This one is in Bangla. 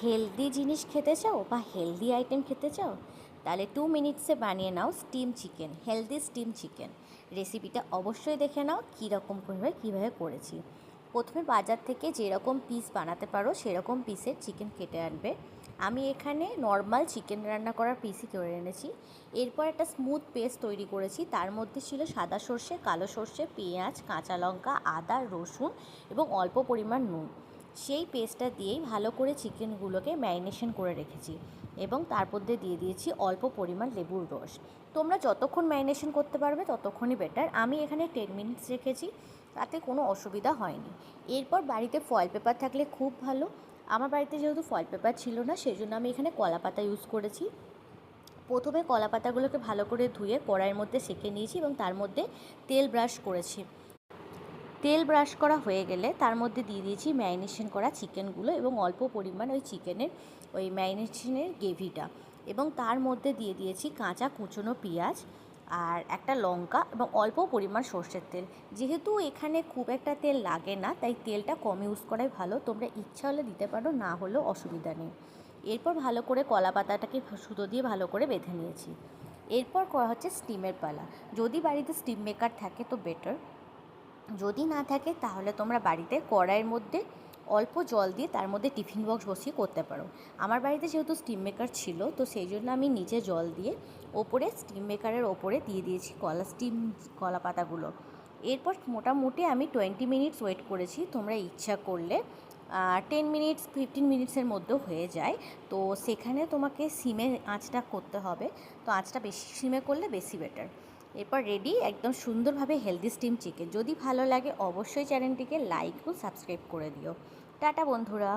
হেলদি জিনিস খেতে চাও বা হেলদি আইটেম খেতে চাও, তাহলে 2 মিনিটসে বানিয়ে নাও steam chicken, healthy steam chicken. রেসিপিটা অবশ্যই দেখে নাও কীরকম করে কীভাবে করেছি। প্রথমে বাজার থেকে যেরকম পিস বানাতে পারো সেরকম পিসের চিকেন কেটে আনবে। আমি এখানে নর্মাল চিকেন রান্না করার পিসই করে এনেছি। এরপর একটা স্মুথ পেস্ট তৈরি করেছি, তার মধ্যে ছিল সাদা সর্ষে, কালো সর্ষে, পেঁয়াজ, কাঁচা লঙ্কা, আদা, রসুন এবং অল্প পরিমাণ নুন। সেই পেস্টটা দিয়েই ভালো করে চিকেনগুলোকে ম্যারিনেশন করে রেখেছি এবং তার মধ্যে দিয়ে দিয়েছি অল্প পরিমাণ লেবুর রস। তোমরা যতক্ষণ ম্যারিনেশন করতে পারবে ততক্ষণই বেটার। আমি এখানে 10 মিনিটস রেখেছি, তাতে কোনো অসুবিধা হয়নি। এরপর বাড়িতে ফয়েল পেপার থাকলে খুব ভালো। আমার বাড়িতে যেহেতু ফয়েল পেপার ছিল না, সেই জন্য আমি এখানে কলা পাতা ইউজ করেছি। প্রথমে কলা পাতাগুলোকে ভালো করে ধুয়ে কড়াইয়ের মধ্যে সেঁকে নিয়েছি এবং তার মধ্যে তেল ব্রাশ করেছি। তেল ব্রাশ করা হয়ে গেলে তার মধ্যে দিয়ে দিয়েছি ম্যারিনেশন করা চিকেনগুলো এবং অল্প পরিমাণ ওই চিকেনের ওই ম্যারিনেশনের গ্রেভিটা, এবং তার মধ্যে দিয়ে দিয়েছি কাঁচা কুচনো পেঁয়াজ আর একটা লঙ্কা এবং অল্প পরিমাণ সর্ষের তেল। যেহেতু এখানে খুব একটা তেল লাগে না, তাই তেলটা কম ইউজ করাই ভালো। তোমরা ইচ্ছা হলে দিতে পারো, না হলেও অসুবিধা নেই। এরপর ভালো করে কলা পাতাটাকে সুতো দিয়ে ভালো করে বেঁধে নিয়েছি। এরপর করা হচ্ছে স্টিমের পালা। যদি বাড়িতে স্টিম মেকার থাকে তো বেটার, যদি না থাকে তাহলে তোমরা বাড়িতে কড়াইয়ের মধ্যে অল্প জল দিয়ে তার মধ্যে টিফিন বক্স বসিয়ে করতে পারো। আমার বাড়িতে যেহেতু স্টিম মেকার ছিল, তো সেই জন্য আমি নিচে জল দিয়ে ওপরে স্টিম মেকারের ওপরে দিয়ে দিয়েছি কলা পাতাগুলো। এরপর মোটামুটি আমি 20 মিনিটস ওয়েট করেছি। তোমরা ইচ্ছা করলে 10 মিনিটস 15 মিনিটসের মধ্যেও হয়ে যায়। তো সেখানে তোমাকে সিমে আঁচটা করতে হবে, তো আঁচটা বেশি সিমে করলে বেশি বেটার। এরপর রেডি একদম সুন্দরভাবে হেলদি স্টিম চিকেন। যদি ভালো লাগে অবশ্যই চ্যানেলটিকে লাইক ও সাবস্ক্রাইব করে দিও। টাটা বন্ধুরা।